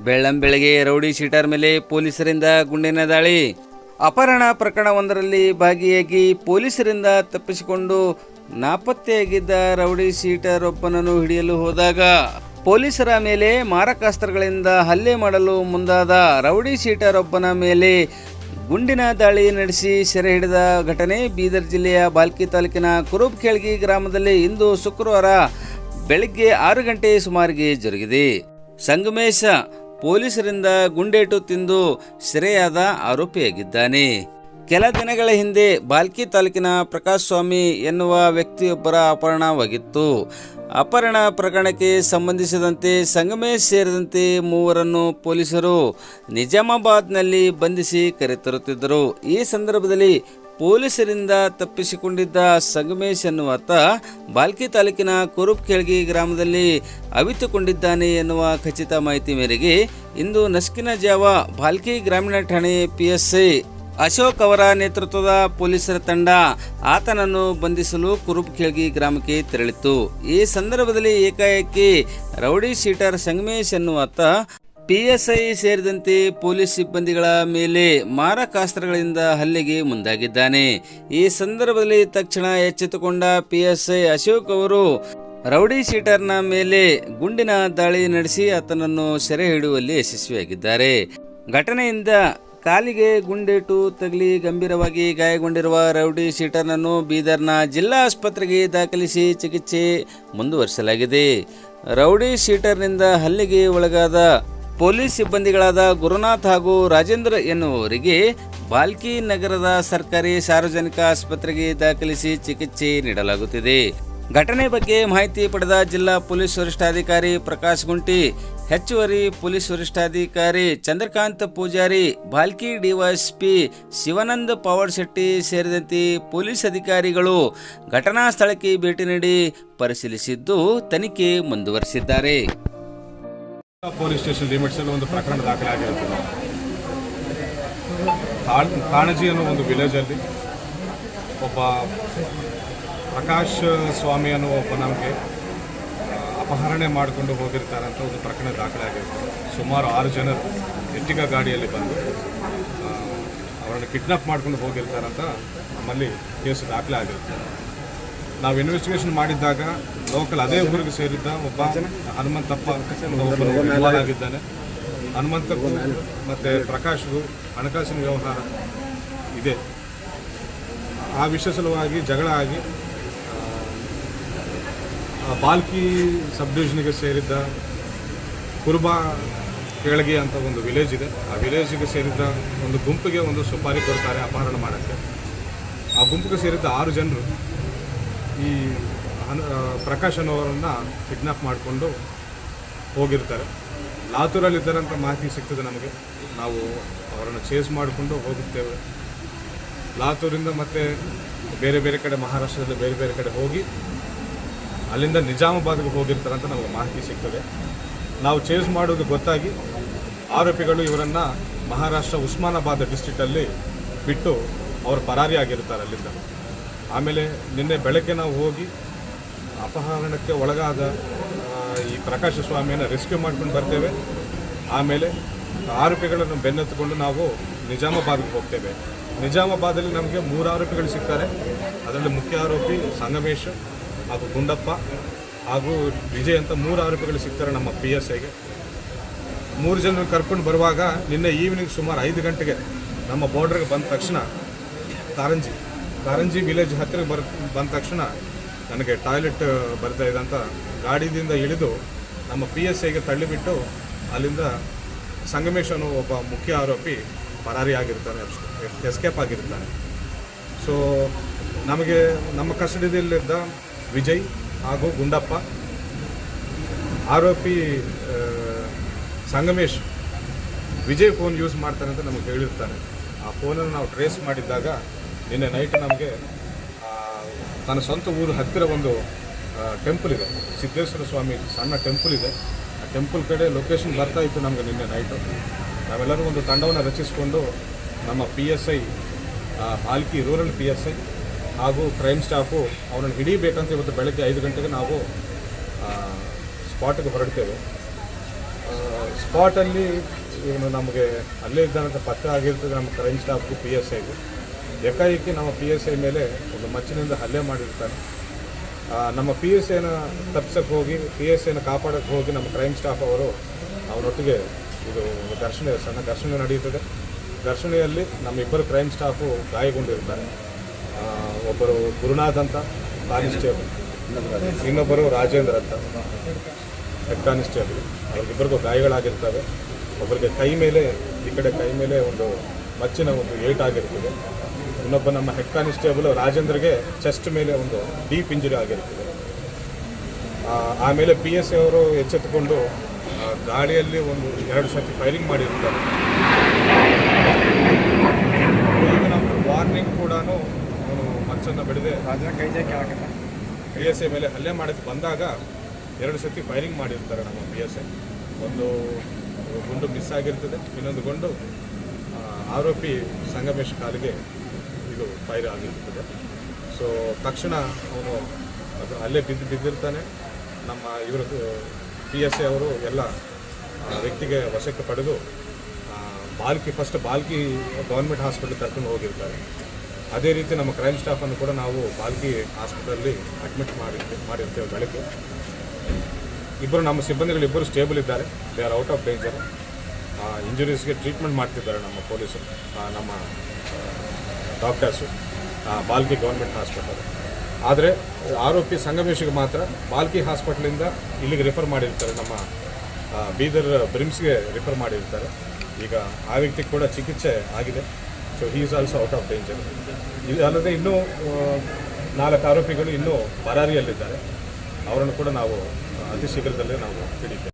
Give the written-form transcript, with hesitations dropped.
ಬೆಳ್ಳಂಬೆಳಗ್ಗೆ rowdy sheeter ಮೇಲೆ ಪೊಲೀಸರಿಂದ ಗುಂಡಿನ ದಾಳಿ. ಅಪಹರಣ ಪ್ರಕರಣವೊಂದರಲ್ಲಿ ಭಾಗಿಯಾಗಿ ಪೊಲೀಸರಿಂದ ತಪ್ಪಿಸಿಕೊಂಡು ನಾಪತ್ತೆಯಾಗಿದ್ದ ರೌಡಿ ಶೀಟರ್ ಒಬ್ಬನನ್ನು ಹಿಡಿಯಲು ಹೋದಾಗ ಪೊಲೀಸರ ಮೇಲೆ ಮಾರಕಾಸ್ತ್ರಗಳಿಂದ ಹಲ್ಲೆ ಮಾಡಲು ಮುಂದಾದ ರೌಡಿ ಶೀಟರ್ ಒಬ್ಬನ ಮೇಲೆ ಗುಂಡಿನ ದಾಳಿ ನಡೆಸಿ ಸೆರೆ ಹಿಡಿದ ಘಟನೆ ಬೀದರ್ ಜಿಲ್ಲೆಯ ಬಾಲ್ಕಿ ತಾಲೂಕಿನ ಕುರುಬ್ಖೇಳ್ಗಿ ಗ್ರಾಮದಲ್ಲಿ ಇಂದು ಶುಕ್ರವಾರ ಬೆಳಗ್ಗೆ 6 ಗಂಟೆ ಸುಮಾರಿಗೆ ಜರುಗಿದೆ. ಸಂಗಮೇಶ ಪೊಲೀಸರಿಂದ ಗುಂಡೇಟು ತಿಂದು ಸೆರೆಯಾದ ಆರೋಪಿಯಾಗಿದ್ದಾನೆ. ಕೆಲ ದಿನಗಳ ಹಿಂದೆ ಬಾಲ್ಕಿ ತಾಲೂಕಿನ ಪ್ರಕಾಶ್ ಸ್ವಾಮಿ ಎನ್ನುವ ವ್ಯಕ್ತಿಯೊಬ್ಬರ ಅಪಹರಣವಾಗಿತ್ತು. ಅಪಹರಣ ಪ್ರಕರಣಕ್ಕೆ ಸಂಬಂಧಿಸಿದಂತೆ ಸಂಗಮೇಶ್ ಸೇರಿದಂತೆ ಮೂವರನ್ನು ಪೊಲೀಸರು ನಿಜಾಮಾಬಾದ್ನಲ್ಲಿ ಬಂಧಿಸಿ ಕರೆತರುತ್ತಿದ್ದರು. ಈ ಸಂದರ್ಭದಲ್ಲಿ ಪೊಲೀಸರಿಂದ ತಪ್ಪಿಸಿಕೊಂಡಿದ್ದ ಸಂಗಮೇಶ್ ಎನ್ನುವಾತ ಬಾಲ್ಕಿ ತಾಲೂಕಿನ ಕುರುಬ್ಖೇಳ್ಗಿ ಗ್ರಾಮದಲ್ಲಿ ಅವಿತುಕೊಂಡಿದ್ದಾನೆ ಎನ್ನುವ ಖಚಿತ ಮಾಹಿತಿ ಮೇರೆಗೆ ಇಂದು ನಸುಕಿನ ಜಾವ ಬಾಲ್ಕಿ ಗ್ರಾಮೀಣ ಠಾಣೆ PSI ಅಶೋಕ್ ಅವರ ನೇತೃತ್ವದ ಪೊಲೀಸರ ತಂಡ ಆತನನ್ನು ಬಂಧಿಸಲು ಕುರುಬ್ಖೇಳ್ಗಿ ಗ್ರಾಮಕ್ಕೆ ತೆರಳಿತು. ಈ ಸಂದರ್ಭದಲ್ಲಿ ಏಕಾಏಕಿ ರೌಡಿ ಶೀಟರ್ ಸಂಗಮೇಶ್ ಎನ್ನುವಾತ PSI ಸೇರಿದಂತೆ ಪೊಲೀಸ್ ಸಿಬ್ಬಂದಿಗಳ ಮೇಲೆ ಮಾರಕಾಸ್ತ್ರಗಳಿಂದ ಹಲ್ಲೆಗೆ ಮುಂದಾಗಿದ್ದಾನೆ. ಈ ಸಂದರ್ಭದಲ್ಲಿ ತಕ್ಷಣ ಎಚ್ಚೆತ್ತುಕೊಂಡ PSI ಅಶೋಕ್ ಅವರು ರೌಡಿ ಶೀಟರ್ನ ಮೇಲೆ ಗುಂಡಿನ ದಾಳಿ ನಡೆಸಿ ಆತನನ್ನು ಸೆರೆ ಹಿಡಿಯುವಲ್ಲಿ ಯಶಸ್ವಿಯಾಗಿದ್ದಾರೆ. ಘಟನೆಯಿಂದ ಕಾಲಿಗೆ ಗುಂಡೇಟು ತಗಲಿ ಗಂಭೀರವಾಗಿ ಗಾಯಗೊಂಡಿರುವ ರೌಡಿ ಶೀಟರ್ನನ್ನು ಬೀದರ್ನ ಜಿಲ್ಲಾ ಆಸ್ಪತ್ರೆಗೆ ದಾಖಲಿಸಿ ಚಿಕಿತ್ಸೆ ಮುಂದುವರಿಸಲಾಗಿದೆ. ರೌಡಿ ಶೀಟರ್ನಿಂದ ಹಲ್ಲೆಗೆ ಒಳಗಾದ ಪೊಲೀಸ್ ಸಿಬ್ಬಂದಿಗಳಾದ ಗುರುನಾಥ್ ಹಾಗೂ ರಾಜೇಂದ್ರ ಎನ್ನುವವರಿಗೆ ಬಾಲ್ಕಿ ನಗರದ ಸರ್ಕಾರಿ ಸಾರ್ವಜನಿಕ ಆಸ್ಪತ್ರೆಗೆ ದಾಖಲಿಸಿ ಚಿಕಿತ್ಸೆ ನೀಡಲಾಗುತ್ತಿದೆ. ಘಟನೆ ಬಗ್ಗೆ ಮಾಹಿತಿ ಪಡೆದ ಜಿಲ್ಲಾ ಪೊಲೀಸ್ ವರಿಷ್ಠಾಧಿಕಾರಿ ಪ್ರಕಾಶ್ ಗುಂಟಿ, ಹೆಚ್ಚುವರಿ ಪೊಲೀಸ್ ವರಿಷ್ಠಾಧಿಕಾರಿ ಚಂದ್ರಕಾಂತ್ ಪೂಜಾರಿ, ಬಾಲ್ಕಿ DYSP ಶಿವಾನಂದ ಪವಾಡ್ಶೆಟ್ಟಿ ಸೇರಿದಂತೆ ಪೊಲೀಸ್ ಅಧಿಕಾರಿಗಳು ಘಟನಾ ಸ್ಥಳಕ್ಕೆ ಭೇಟಿ ನೀಡಿ ಪರಿಶೀಲಿಸಿದ್ದು ತನಿಖೆ ಮುಂದುವರಿಸಿದ್ದಾರೆ. ಪೊಲೀಸ್ ಸ್ಟೇಷನ್ ಲಿಮಿಟ್ಸ್ ಅಲ್ಲಿ ಒಂದು ಪ್ರಕರಣ ದಾಖಲಾಗಿರುತ್ತದೆ. ಕಾಣಜಿ ಅನ್ನೋ ಒಂದು ವಿಲೇಜ್ ಅಲ್ಲಿ ಒಬ್ಬ ಪ್ರಕಾಶ್ ಸ್ವಾಮಿ ಅನ್ನೋ ಒಬ್ಬ ನಮಗೆ ಅಪಹರಣೆ ಮಾಡಿಕೊಂಡು ಹೋಗಿರ್ತಾರೆ ಅಂತ ಒಂದು ಪ್ರಕರಣ ದಾಖಲಾಗಿರ್ತದೆ. ಸುಮಾರು 6 ಜನರು ಎರ್ಟಿಗಾ ಗಾಡಿಯಲ್ಲಿ ಬಂದು ಅವರನ್ನು ಕಿಡ್ನಾಪ್ ಮಾಡ್ಕೊಂಡು ಹೋಗಿರ್ತಾರಂತ ನಮ್ಮಲ್ಲಿ ಕೇಸು ದಾಖಲೆ ಆಗಿರುತ್ತೆ. ನಾವು ಇನ್ವೆಸ್ಟಿಗೇಷನ್ ಮಾಡಿದ್ದಾಗ ಲೋಕಲ್ ಅದೇ ಊರಿಗೆ ಸೇರಿದ್ದ ಒಬ್ಬ ಹನುಮಂತಪ್ಪ ಇನ್ವಾಲ್ವ್ ಆಗಿದ್ದಾನೆ. ಹನುಮಂತಕ್ಕೂ ಮತ್ತು ಪ್ರಕಾಶ್ಗೂ ಹಣಕಾಸಿನ ವ್ಯವಹಾರ ಇದೆ. ಆ ವಿಷಯ ಸಲುವಾಗಿ ಜಗಳ ಆಗಿ ಬಾಲ್ಕಿ ಸಬ್ ಡಿವಿಷನ್ಗೆ ಸೇರಿದ್ದ ಕುರುಬ್ಖೇಳ್ಗಿ ಅಂತ ಒಂದು ವಿಲೇಜ್ ಇದೆ. ಆ ವಿಲೇಜಿಗೆ ಸೇರಿದ್ದ ಒಂದು ಗುಂಪಿಗೆ ಒಂದು ಸುಪಾರಿ ಕೊಡ್ತಾರೆ ಅಪಹರಣ ಮಾಡೋಕ್ಕೆ. ಆ ಗುಂಪಿಗೆ ಸೇರಿದ್ದ 6 ಜನರು ಈ ಪ್ರಕಾಶ್ ಅನ್ನೋರನ್ನು ಕಿಡ್ನಾಪ್ ಮಾಡಿಕೊಂಡು ಹೋಗಿರ್ತಾರೆ. ಲಾತೂರಲ್ಲಿದ್ದಾರೆ ಅಂತ ಮಾಹಿತಿ ಸಿಗ್ತದೆ ನಮಗೆ. ನಾವು ಅವರನ್ನು ಚೇಸ್ ಮಾಡಿಕೊಂಡು ಹೋಗುತ್ತೇವೆ. ಲಾತೂರಿಂದ ಮತ್ತು ಬೇರೆ ಬೇರೆ ಕಡೆ ಮಹಾರಾಷ್ಟ್ರದಲ್ಲಿ ಬೇರೆ ಬೇರೆ ಕಡೆ ಹೋಗಿ ಅಲ್ಲಿಂದ ನಿಜಾಮಾಬಾದ್ಗೆ ಹೋಗಿರ್ತಾರೆ ಅಂತ ನಮಗೆ ಮಾಹಿತಿ ಸಿಗ್ತದೆ. ನಾವು ಚೇಸ್ ಮಾಡೋದು ಗೊತ್ತಾಗಿ ಆರೋಪಿಗಳು ಇವರನ್ನು ಮಹಾರಾಷ್ಟ್ರ ಉಸ್ಮಾನಾಬಾದ್ ಡಿಸ್ಟ್ರಿಕ್ಟಲ್ಲಿ ಬಿಟ್ಟು ಅವರು ಪರಾರಿ ಆಗಿರ್ತಾರೆ ಅಲ್ಲಿಂದ. ಆಮೇಲೆ ನಿನ್ನೆ ಬೆಳಗ್ಗೆ ನಾವು ಹೋಗಿ ಅಪಹರಣಕ್ಕೆ ಒಳಗಾದ ಈ ಪ್ರಕಾಶ ಸ್ವಾಮಿಯನ್ನು ರೆಸ್ಕ್ಯೂ ಮಾಡ್ಕೊಂಡು ಬರ್ತೇವೆ. ಆಮೇಲೆ ಆರೋಪಿಗಳನ್ನು ಬೆನ್ನತ್ತುಕೊಂಡು ನಾವು ನಿಜಾಮಾಬಾದ್ಗೆ ಹೋಗ್ತೇವೆ. ನಿಜಾಮಾಬಾದಲ್ಲಿ ನಮಗೆ 3 ಆರೋಪಿಗಳು ಸಿಗ್ತಾರೆ. ಅದರಲ್ಲಿ ಮುಖ್ಯ ಆರೋಪಿ ಸಂಗಮೇಶ್ ಹಾಗೂ ಗುಂಡಪ್ಪ ಹಾಗೂ ವಿಜಯ್ ಅಂತ 3 ಆರೋಪಿಗಳು ಸಿಗ್ತಾರೆ ನಮ್ಮ PSIಗೆ. 3 ಜನರು ಕರ್ಕೊಂಡು ಬರುವಾಗ ನಿನ್ನೆ ಈವ್ನಿಂಗ್ ಸುಮಾರು 5 ಗಂಟೆಗೆ ನಮ್ಮ ಬಾರ್ಡ್ರಿಗೆ ಬಂದ ತಕ್ಷಣ ಕಾರಂಜಿ ವಿಲೇಜ್ ಹತ್ತಿರ ಬಂದ ತಕ್ಷಣ ನನಗೆ ಟಾಯ್ಲೆಟ್ ಬರ್ತಾ ಇದೆ ಅಂತ ಗಾಡಿಯಿಂದ ಇಳಿದು ನಮ್ಮ PSIಗೆ ತಳ್ಳಿಬಿಟ್ಟು ಅಲ್ಲಿಂದ ಸಂಗಮೇಶ್ ಅನ್ನೋ ಒಬ್ಬ ಮುಖ್ಯ ಆರೋಪಿ ಪರಾರಿ ಆಗಿರ್ತಾನೆ, ಎಸ್ಕೇಪ್ ಆಗಿರ್ತಾನೆ. ಸೊ ನಮಗೆ ನಮ್ಮ ಕಸ್ಟಡಿಯಲ್ಲಿದ್ದ ವಿಜಯ್ ಹಾಗೂ ಗುಂಡಪ್ಪ, ಆರೋಪಿ ಸಂಗಮೇಶ್ ವಿಜಯ್ ಫೋನ್ ಯೂಸ್ ಮಾಡ್ತಾನೆ ಅಂತ ನಮಗೆ ಹೇಳಿರ್ತಾನೆ. ಆ ಫೋನನ್ನು ನಾವು ಟ್ರೇಸ್ ಮಾಡಿದ್ದಾಗ ನಿನ್ನೆ ನೈಟ್ ನಮಗೆ ತನ್ನ ಸ್ವಂತ ಊರು ಹತ್ತಿರ ಒಂದು ಟೆಂಪಲ್ ಇದೆ, ಸಿದ್ದೇಶ್ವರ ಸ್ವಾಮಿ ಸಣ್ಣ ಟೆಂಪಲ್ ಇದೆ. ಆ ಟೆಂಪಲ್ ಕಡೆ ಲೊಕೇಶನ್ ಬರ್ತಾ ಇತ್ತು ನಮಗೆ ನಿನ್ನೆ ನೈಟು. ನಾವೆಲ್ಲರೂ ಒಂದು ತಂಡವನ್ನು ರಚಿಸಿಕೊಂಡು ನಮ್ಮ PSI ಬಾಲ್ಕಿ ರೂರಲ್ PSI ಹಾಗೂ ಕ್ರೈಮ್ ಸ್ಟಾಫು ಅವನನ್ನು ಹಿಡಿಬೇಕಂತ ಇವತ್ತು ಬೆಳಗ್ಗೆ 5 ಗಂಟೆಗೆ ನಾವು ಸ್ಪಾಟ್ಗೆ ಹೊರಡ್ತೇವೆ. ಸ್ಪಾಟಲ್ಲಿ ಇವನು ನಮಗೆ ಅಲ್ಲೇ ಇದ್ದಾನಂತ ಪತ್ತೆ ಆಗಿರ್ತದೆ ನಮ್ಮ ಕ್ರೈಮ್ ಸ್ಟಾಫ್ಗೂ PSIಗೂ. ಏಕಾಏಕಿ ನಮ್ಮ PSI ಮೇಲೆ ಒಂದು ಮಚ್ಚಿನಿಂದ ಹಲ್ಲೆ ಮಾಡಿರ್ತಾನೆ. ನಮ್ಮ PSIನ ತಪ್ಪಿಸಕ್ಕೆ ಹೋಗಿ PSIನ ಕಾಪಾಡೋಕ್ಕೆ ಹೋಗಿ ನಮ್ಮ ಕ್ರೈಮ್ ಸ್ಟಾಫ್ ಅವರು ಅವನೊಟ್ಟಿಗೆ ಇದು ಒಂದು ಸಣ್ಣ ಘರ್ಷಣೆ ನಡೆಯುತ್ತದೆ. ಘರ್ಷಣೆಯಲ್ಲಿ ನಮ್ಮಿಬ್ಬರು ಕ್ರೈಮ್ ಸ್ಟಾಫು ಗಾಯಗೊಂಡಿರ್ತಾರೆ. ಒಬ್ಬರು ಗುರುನಾಥ್ ಅಂತ ಕಾನಿಸ್ಟೇಬಲ್, ಇನ್ನೊಬ್ಬರು ರಾಜೇಂದ್ರ ಅಂತ ಹೆಡ್ ಕಾನಿಸ್ಟೇಬಲ್. ಅವ್ರಿಗಿಬ್ಬರಿಗೂ ಗಾಯಗಳಾಗಿರ್ತವೆ. ಒಬ್ಬರಿಗೆ ಕೈ ಮೇಲೆ, ಈ ಕಡೆ ಕೈ ಮೇಲೆ ಒಂದು ಮಚ್ಚಿನ ಒಂದು ಏಟಾಗಿರ್ತದೆ. ಇನ್ನೊಬ್ಬ ನಮ್ಮ ಹೆಡ್ ಕಾನಿಸ್ಟೇಬಲ್ ರಾಜೇಂದ್ರಗೆ ಚೆಸ್ಟ್ ಮೇಲೆ ಒಂದು ಡೀಪ್ ಇಂಜುರಿ ಆಗಿರ್ತದೆ. ಆಮೇಲೆ PSI ಅವರು ಎಚ್ಚೆತ್ತುಕೊಂಡು ಗಾಳಿಯಲ್ಲಿ ಒಂದು 2 ಸತಿ ಫೈರಿಂಗ್ ಮಾಡಿರ್ತಾರೆ. ಈಗ ನಮ್ಮ ವಾರ್ನಿಂಗ್ ಕೂಡ ಅವನು ಮಚ್ಚನ್ನು ಬಿಡದೆ PSI ಮೇಲೆ ಹಲ್ಲೆ ಮಾಡೋಕ್ಕೆ ಬಂದಾಗ 2 ಸತಿ ಫೈರಿಂಗ್ ಮಾಡಿರ್ತಾರೆ ನಮ್ಮ PSI. ಒಂದು ಗುಂಡು ಮಿಸ್ ಆಗಿರ್ತದೆ, ಇನ್ನೊಂದು ಗುಂಡು ಆರೋಪಿ ಸಂಗಮೇಶ್ ಕಾಲಿಗೆ ಇದು ಫೈರ್ ಆಗಿರ್ತದೆ. ಸೊ ತಕ್ಷಣ ಅವನು ಅದು ಅಲ್ಲೇ ಬಿದ್ದಿರ್ತಾನೆ. ನಮ್ಮ ಇವರು PSI ಅವರು ಎಲ್ಲ ವ್ಯಕ್ತಿಗೆ ವಶಕ್ಕೆ ಪಡೆದು ಫಸ್ಟ್ ಬಾಲ್ಕಿ ಗೌರ್ಮೆಂಟ್ ಹಾಸ್ಪಿಟಲ್ ಕರ್ಕೊಂಡು ಹೋಗಿರ್ತಾರೆ. ಅದೇ ರೀತಿ ನಮ್ಮ ಕ್ರೈಮ್ ಸ್ಟಾಫನ್ನು ಕೂಡ ನಾವು ಬಾಲ್ಕಿ ಹಾಸ್ಪಿಟಲಲ್ಲಿ ಅಡ್ಮಿಟ್ ಮಾಡಿರ್ತೇವೆ ಬೆಳಗ್ಗೆ. ಇಬ್ಬರು ನಮ್ಮ ಸಿಬ್ಬಂದಿಗಳಿಬ್ಬರು ಸ್ಟೇಬಲ್ ಇದ್ದಾರೆ. They are out of danger. ಇಂಜುರೀಸ್ಗೆ ಟ್ರೀಟ್ಮೆಂಟ್ ಮಾಡ್ತಿದ್ದಾರೆ ನಮ್ಮ ಪೊಲೀಸರು, ನಮ್ಮ ಡಾಕ್ಟರ್ಸು ಬಾಲ್ಕಿ ಗೌರ್ಮೆಂಟ್ ಹಾಸ್ಪಿಟಲ್. ಆದರೆ ಆರೋಪಿ ಸಂಗಮೇಶ್ಗೆ ಮಾತ್ರ ಬಾಲ್ಕಿ ಹಾಸ್ಪಿಟ್ಲಿಂದ ಇಲ್ಲಿಗೆ ರಿಫರ್ ಮಾಡಿರ್ತಾರೆ, ನಮ್ಮ ಬೀದರ್ ಬ್ರಿಮ್ಸ್ಗೆ ರಿಫರ್ ಮಾಡಿರ್ತಾರೆ. ಈಗ ಆ ವ್ಯಕ್ತಿಗೆ ಕೂಡ ಚಿಕಿತ್ಸೆ ಆಗಿದೆ. So he is also out of danger. ಇದು ಅಲ್ಲದೆ ಇನ್ನೂ 4 ಆರೋಪಿಗಳು ಇನ್ನೂ ಪರಾರಿಯಲ್ಲಿದ್ದಾರೆ. ಅವರನ್ನು ಕೂಡ ನಾವು ಅತಿ ಶೀಘ್ರದಲ್ಲೇ ನಾವು ಹಿಡಿತೇವೆ.